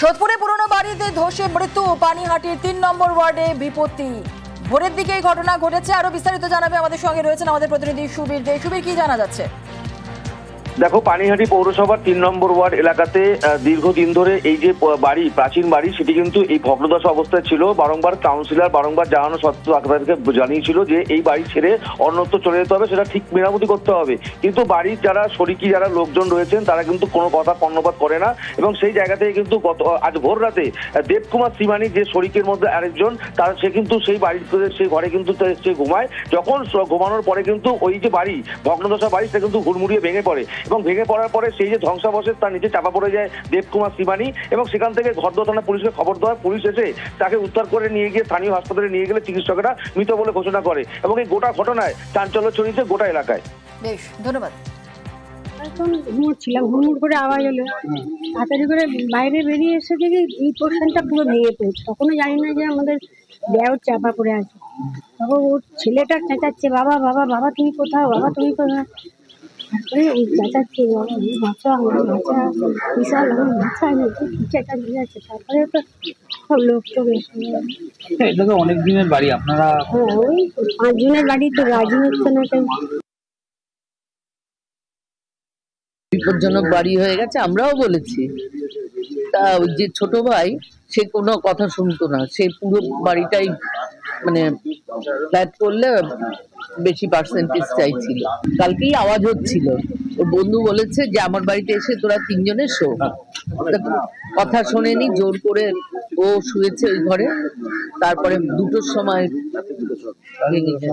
সোদপুরে পুরনো বাড়িতে ধসে মৃত্যু, পানিহাটির ৩ নম্বর ওয়ার্ডে বিপত্তি। ভোরের দিকে এই ঘটনা ঘটেছে। আরো বিস্তারিত জানাবে আমাদের সঙ্গে রয়েছেন আমাদের প্রতিনিধি সুবীর দে। সুবীর, কি জানা যাচ্ছে? দেখো, পানিহাটি পৌরসভার ৩ নম্বর ওয়ার্ড এলাকাতে দীর্ঘদিন ধরে এই যে বাড়ি, প্রাচীন বাড়ি, সেটি কিন্তু এই ভগ্নদশা অবস্থায় ছিল। বারংবার কাউন্সিলর বারংবার জানানো সত্ত্বেও তাদেরকে জানিয়েছিল যে এই বাড়ি ছেড়ে অন্যত্র চলে যেতে হবে, সেটা ঠিক মেরামতি করতে হবে। কিন্তু বাড়ির যারা শরিকি, যারা লোকজন রয়েছেন, তারা কিন্তু কোনো কথা কর্ণপাত করে না। এবং সেই জায়গা থেকে কিন্তু আজ ভোর রাতে দেবকুমার শ্রীমানি, যে শরিকের মধ্যে আরেকজন, সে কিন্তু সেই বাড়িতে, সেই ঘরে কিন্তু সে ঘুমায়। যখন ঘুমানোর পরে কিন্তু ওই যে বাড়ি, ভগ্নদশা বাড়ি, সেটা কিন্তু হুড়মুড়িয়ে ভেঙে পড়ে এবং ভেঙে পড়ার পরে সেই যে ধ্বংসাবশেষ, তার নিচে চাপা পড়ে যায় দেবকুমার শ্রীমানি। এবং সেখান থেকে ঘরদোয়া থানা পুলিশকে খবর দেওয়ার, পুলিশ এসে তাকে উদ্ধার করে নিয়ে গিয়ে স্থানীয় হাসপাতালে নিয়ে গেলে চিকিৎসকেরা মৃত বলে ঘোষণা করে। এবং এই গোটা ঘটনায় চাঞ্চল্য ছড়িয়েছে গোটা এলাকায়। বেশ, ধন্যবাদ। ঘুমোচ্ছিলাম, হুড়মুড় করে আওয়াজ হলো, তাড়াতাড়ি করে বাইরে বেরিয়ে এসে দেখি এই পোর্শনটা পুরো ভেঙে পড়েছে। তখনও জানি না যে আমাদের দেওয়ার চাপা পড়ে আছে। তখন ওর ছেলেটা চেঁচাচ্ছে, বাবা বাবা বাবা তুমি কোথাও, বাবা তুমি কোথাও। তারপরে ওই চেঁচাচ্ছে, বাবা বাচ্চা, আমার বাচ্চা, বিশাল আমার বাচ্চা, চেঁচা দিয়ে যাচ্ছে। তারপরে তো সব লোক তো বেশি। এটা তো অনেক দিনের বাড়ি আপনারা। হ্যাঁ, ওই 5 জনের বাড়ি তো রাজি হচ্ছে না। বিপজ্জনক বাড়ি হয়ে গেছে, আমরাও বলেছি। তা ওই যে ছোট ভাই, সে কোনো কথা শুনতো না, সে পুরো বাড়িটাই মানে ফ্ল্যাট করলে বেশি পার্সেন্টেজ চাইছিল। কালকেই আওয়াজ হচ্ছিল, ওর বন্ধু বলেছে যে আমার বাড়িতে এসে তোরা 3 জনে শো। কথা শোনেনি, জোর করে ও শুয়েছে ওই ঘরে। তারপরে 2টোর সময় ভেঙে গেছে।